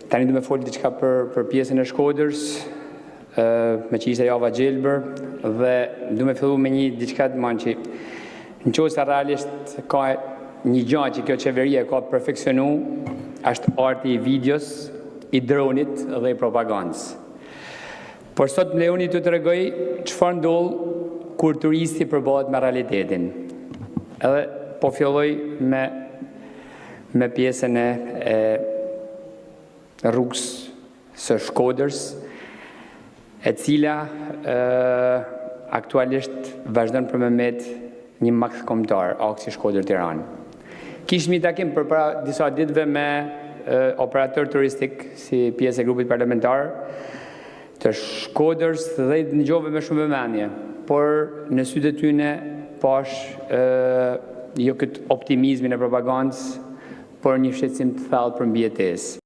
Tani du me folë diçka për pjesën e Shkodrës, me që ishte java gjelbër, dhe du me fillu me një diçka të manë që në qosë realisht ka një gjatë që kjo qeveria ka perfekcionu, është arti i videos, i dronit dhe i propagandës. Por sot më lejoni të regoj çfarë ndodh kur turisti përballet me realitetin. Edhe po filloj me pjesën e rrugës së Shkodrës, e cila aktualisht vazhdon për me met një maks kombëtar, aksi Shkodër-Tiranë. Kishim një takim përpara disa ditëve me operator turistik si pjesë e grupit parlamentar të Shkodrës dhe dëgjova me shumë vëmendje, por në sytë e tyne pash jo këtë optimizmin e propagandës, por një shqetësim të thellë për mbijetesë.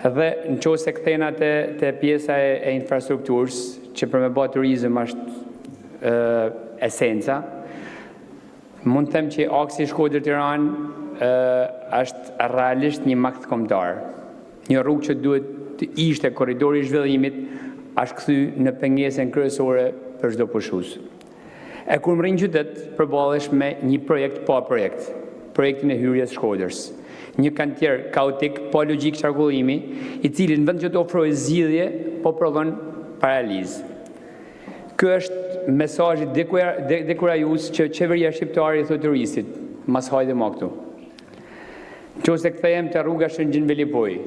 Dhe në qosë se këthena të pjesa e infrastrukturës, që për me bëjë turizm është esenca, mund të them që aksi Shkodër-Tiranë është realisht një makt kombëtar. Një rrugë që duhet të ishte korridori i zhvillimit, është kthy në pengesën kryesore për çdo pushues. E kur më rrinë qytet, përballesh me një projekt pa projekt, projektin e hyrjes Shkodrës. Një kantier kaotik, pa logjik qarkullimi, i cili në vend që të ofrojë zgjidhje, po prodhon paralizë. Ky është mesazhi dekurajues që qeveria shqiptare i thotë turistit, mas hajde më këtu. Nëse kthehem te rruga Shëngjin-Velipoj,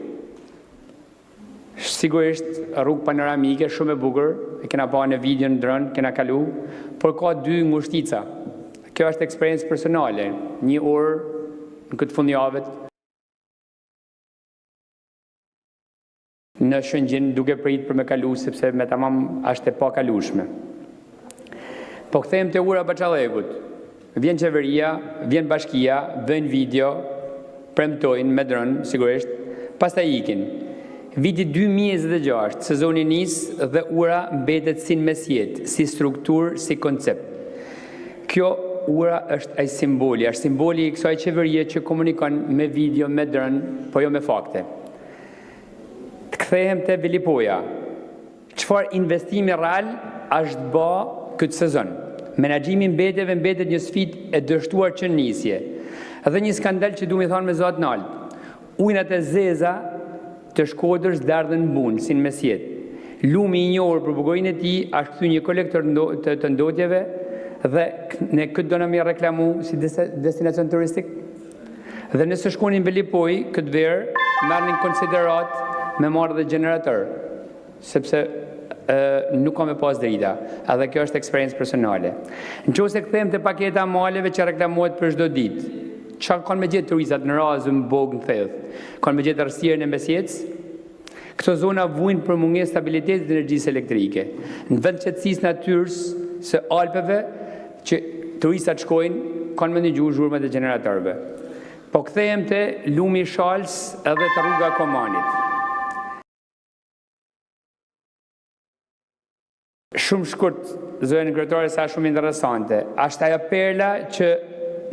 sigurisht rrugë panoramike, shumë e bukur, e kena pa në video në dron, kena kalu, por ka dy ngushtica. Kjo është eksperiencë personale, një orë në këtë fundjavë në Shëngjin duke prit për me kalu, sepse me tamam është e pa kalushme. Po kthehem te ura Baçallekut. Vjen qeveria, vjen bashkia, vën video, premtojnë me dron, sigurisht, pastaj ikin. Viti 2026, sezoni nis dhe ura mbetet si në mesjet, si strukturë, si koncept. Kjo ura është ai simboli, është simboli i kësaj qeverie që komunikon me video, me dron, po jo me fakte. Të kthehem te Velipoja. Çfarë investimi real është bë këtë sezon? Menaxhimi mbetjeve mbetet një sfidë e dështuar që nisje. Edhe një skandal që duhet thonë me zot nalt. Ujnat e zeza të Shkodrës dardhën mbun si në mesjet. Lumi i njohur për bukurinë e tij është kthy një kolektor të ndotjeve dhe ne këtë do na mi reklamu si destinacion turistik. Dhe nëse shkonin në Velipoj këtë verë, marrin konsiderat me marrë dhe generator, sepse nuk ka me pas drita, edhe kjo është eksperiencë personale. Nëse kthehem te paketa maleve që reklamohet për çdo ditë, çfarë kanë me gjetë turistat në Razë, në Bogë, në Thellë? Kanë me gjetë errësirën e mesjetës? Këto zona vujnë për mungesë stabilitetit të energjisë elektrike. Në vend qetësisë natyrës së Alpeve, që turistat shkojnë, kanë me ndëgju zhurmat e generatorëve. Po kthehem te lumi i Shalës edhe te rruga Komanit. Shumë shkurt, zërin kryetare, sa shumë interesante. Është ajo perla që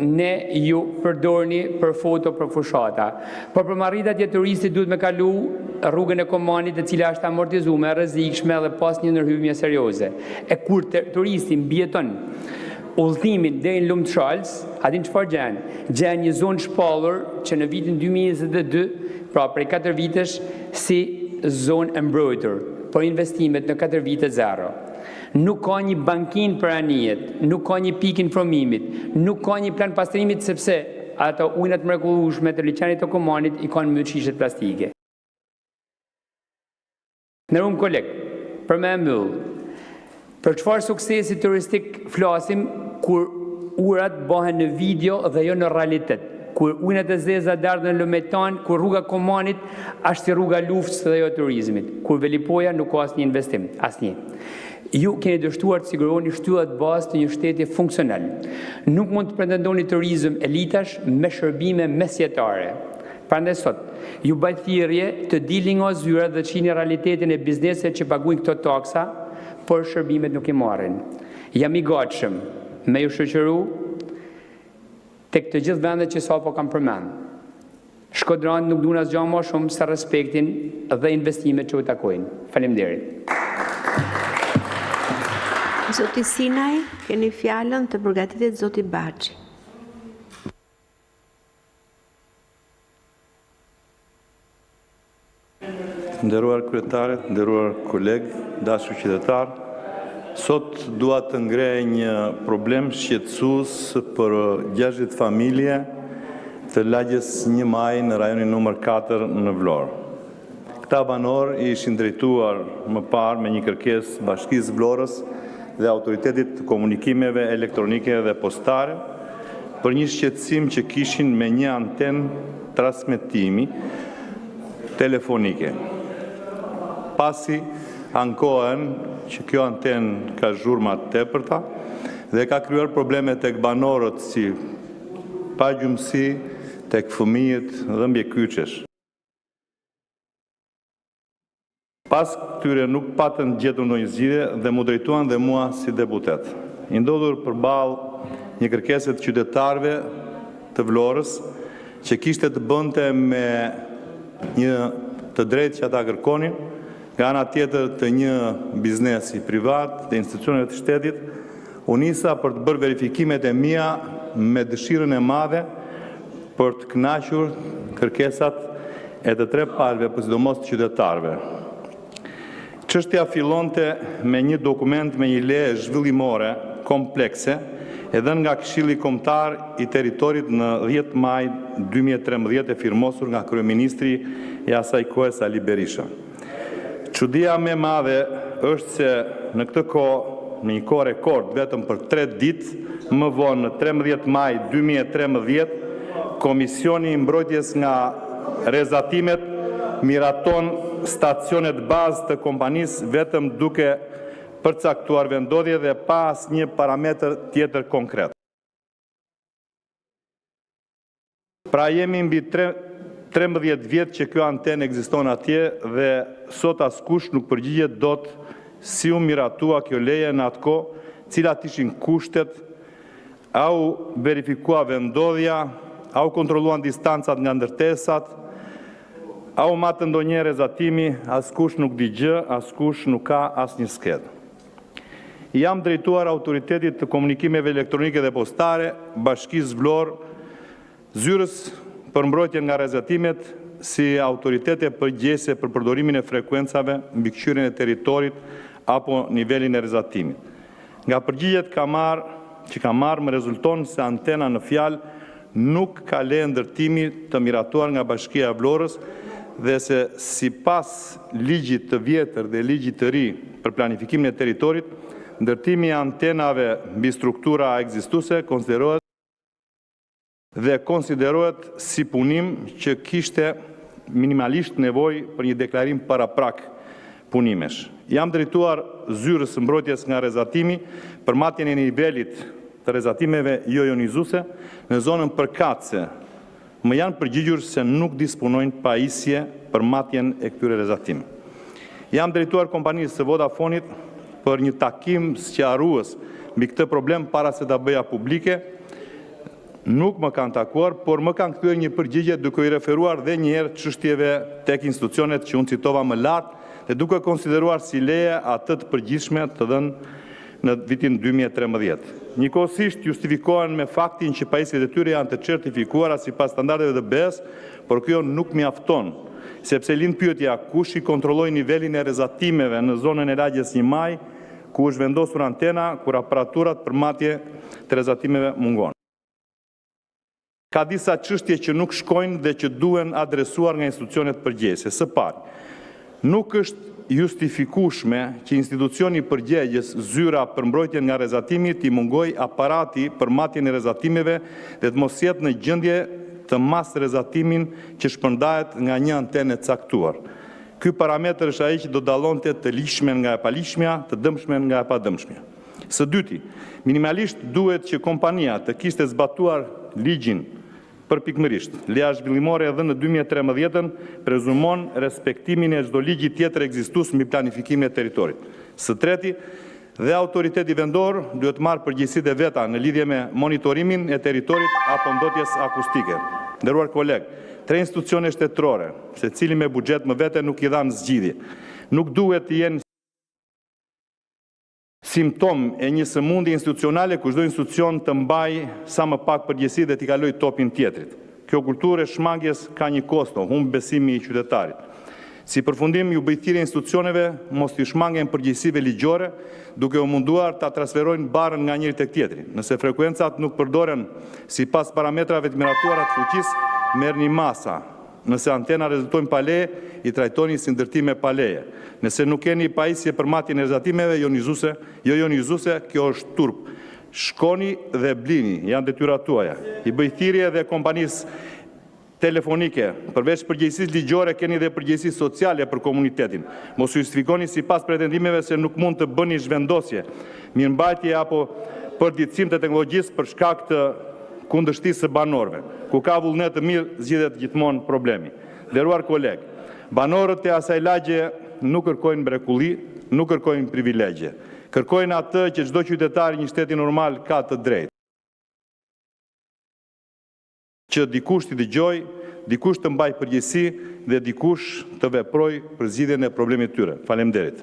ne ju përdorni për foto, për fushata. Por për marritat e turistit duhet me kalu rrugën e Komanit, e cila është amortizuar, rrezikshme dhe pas një ndërhyrje serioze. E kur turisti mbijeton udhëtimin deri në Lumë të Shalës, a din çfarë gjen? Gjen një zonë shpallur që në vitin 2022, pra prej 4 vitesh, si zonë e mbrojtur, por investimet në 4 vite zero. Nuk ka një bankin për anijet, nuk ka një pikë informimit, nuk ka një plan pastrimit, sepse ato ujnat mrekullueshme të liçenit të Komanit i kanë mbyll shishet plastike. Në rrumë kolekt, për me mbyll, për çfarë suksesi turistik flasim kur urat bëhen në video dhe jo në realitet, kur ujnat e zeza dardhen në Lumetan, kur rruga Komanit është si rruga luftës dhe jo turizmit, kur Velipoja nuk ka asnjë investim, asnjë. Ju keni dështuar të siguroni shtyllat bazë të një shteti funksional. Nuk mund të pretendoni turizëm elitash me shërbime mesjetare. Prandaj sot, ju bëjt thirrje të dilni nga zyra dhe të shihni realitetin e bizneset që paguajnë këto taksa, por shërbimet nuk i marrin. Jam i gatshëm me ju shoqëru tek të gjithë vendet që sapo kam përmend. Shkodran nuk duan asgjë më shumë se respektin dhe investimet që u takojnë. Faleminderit. Zoti Sinaj, keni fjalën të përgatitet zoti Baxhi. Nderuar kryetare, nderuar kolegë, dashur qytetar, sot dua të ngrej një problem shqetësues për 60 familje të lagjes 1 Maj në rajonin numër 4 në Vlorë. Këta banor ishin drejtuar më parë me një kërkesë Bashkisë Vlorës dhe Autoritetit të Komunikimeve Elektronike dhe Postare për një shqetësim që kishin me një antenë transmetimi telefonike. Pasi ankohen që kjo antenë ka zhurma të tepërta dhe ka krijuar probleme tek banorët si pagjumësi, tek fëmijët dhe mjekëkyçesh. Pas këtyre nuk patën gjetur ndonjë zgjidhje dhe mu drejtuan dhe mua si deputet. I ndodhur përballë një kërkese të qytetarëve të Vlorës që kishte të bënte me një të drejtë që ata kërkonin, nga ana tjetër të një biznesi privat, të institucioneve të shtetit, u nisa për të bërë verifikimet e mia me dëshirën e madhe për të kënaqur kërkesat e të 3 palëve, por sidomos të qytetarëve. Çështja fillonte me një dokument me një leje zhvillimore komplekse, edhe nga Këshilli Kombëtar i Territorit në 10 Maj 2013 e firmosur nga kryeministri i asaj kohe Sali Berisha. Çudia më e madhe është se në këtë kohë, në një kohë rekord, vetëm për 3 ditë më vonë në 13 Maj 2013, Komisioni i Mbrojtjes nga Rrezatimet miraton stacionet bazë të kompanisë vetëm duke përcaktuar vendodhje dhe pa asnjë parametër tjetër konkret. Pra jemi mbi 13 vjet që kjo antenë ekziston atje dhe sot askush nuk përgjigjet dot si u miratua kjo leje në atë kohë, cilat ishin kushtet, au verifikua vendodhja, au kontrolluan distancat nga ndërtesat, au matë ndonjë rrezatimi, askush nuk di gjë, askush nuk ka asnjë skedë. Jam drejtuar Autoritetit të Komunikimeve Elektronike dhe Postare, Bashkisë Vlorë, zyrës për mbrojtjen nga rrezatimet si autoritete përgjegjëse për përdorimin e frekuencave, mbikëqyrjen e territorit apo nivelin e rrezatimit. Nga përgjigjet që kam marrë më rezulton se antena në fjalë nuk ka leje ndërtimi të miratuar nga Bashkia e Vlorës dhe se sipas ligjit të vjetër dhe ligjit të ri për planifikimin e territorit, ndërtimi i antenave mbi struktura ekzistuese konsiderohet si punim që kishte minimalisht nevojë për një deklarim paraprak punimesh. Jam drejtuar zyrës së mbrojtjes nga rrezatimi për matjen e nivelit të rrezatimeve jo ionizuese në zonën përkatëse. Më janë përgjigjur se nuk disponojnë pajisje për matjen e këtyre rrezatimeve. Jam drejtuar kompanisë së Vodafonit për një takim sqarues mbi këtë problem para se ta bëja publike. Nuk më kanë takuar, por më kanë kthyer një përgjigje duke i referuar dhe një herë çështjeve tek institucionet që unë citova më lart dhe duke konsideruar si leje atë të përgjithshme të dhënë në vitin 2013. Njëkohësisht justifikohen me faktin që pajisjet e tyre janë të certifikuara sipas standardeve të BE-s, por kjo nuk mjafton, sepse lind pyetja kush i kontrolloi nivelin e rrezatimeve në zonën e lagjes 1 Maj, ku është vendosur antena, kur aparaturat për matje të rrezatimeve mungon. Ka disa çështje që nuk shkojnë dhe që duhen adresuar nga institucionet përgjegjëse. Së pari, nuk është justifikueshme që institucioni përgjegjës zyra për mbrojtjen nga rrezatimi t'i mungoj aparati për matjen e rrezatimeve dhe të mos jetë në gjendje të mas rrezatimin që shpërndahet nga një antenë e caktuar. Ky parametër është ai që do dallonte të ligjshmen nga e palishmja, të dëmshmen nga e padëmshmja. Së dyti, minimalisht duhet që kompania të kishte zbatuar ligjin përpikmërisht. Leja zhvillimore edhe në 2013 prezumon respektimin e çdo ligji tjetër ekzistues mbi planifikimin e territorit. Së treti, dhe autoriteti vendor duhet marrë përgjegjësitë e veta në lidhje me monitorimin e territorit apo ndotjes akustike. Nderuar kolegë, 3 institucione shtetërore, secili me buxhet më vete nuk i dhanë zgjidhje. Nuk duhet të jenë simptom e një sëmundje institucionale ku çdo institucion të mbajë sa më pak përgjegjësi dhe t'i kalojë topin tjetrit. Kjo kulturë e shmangjes ka një kosto, humb besimi i qytetarit. Si përfundim, ju bëjthirë institucioneve mos t'i shmangen përgjegjësive ligjore, duke u munduar ta transferojnë barën nga njëri tek tjetri. Nëse frekuencat nuk përdoren sipas parametrave të miratuara të fuqisë, merrni masa. Nëse antena rezultojnë pa leje, i trajtoni si ndërtime pa leje. Nëse nuk keni pajisje për matjen e rrezatimeve jonizuese, kjo është turp. Shkoni dhe blini, janë detyrat tuaja. I bëjthirje dhe kompanisë telefonike, përveç përgjegjësisë ligjore, keni dhe përgjegjësi sociale për komunitetin. Mos u justifikoni sipas pretendimeve se nuk mund të bëni zhvendosje, mirëmbajtje apo përditësim të teknologjisë për shkak të kundërshtisë së banorëve. Ku ka vullnet të mirë, zgjidhet gjithmonë problemi. Nderuar kolegë, banorët e asaj lagje nuk kërkojnë mrekulli, nuk kërkojnë privilegje. Kërkojnë atë që çdo qytetar i një shteti normal ka të drejtë. Që dikush t'i dëgjoj, dikush të mbaj përgjegjësi dhe dikush të veproj për zgjidhjen e problemit të tyre. Faleminderit.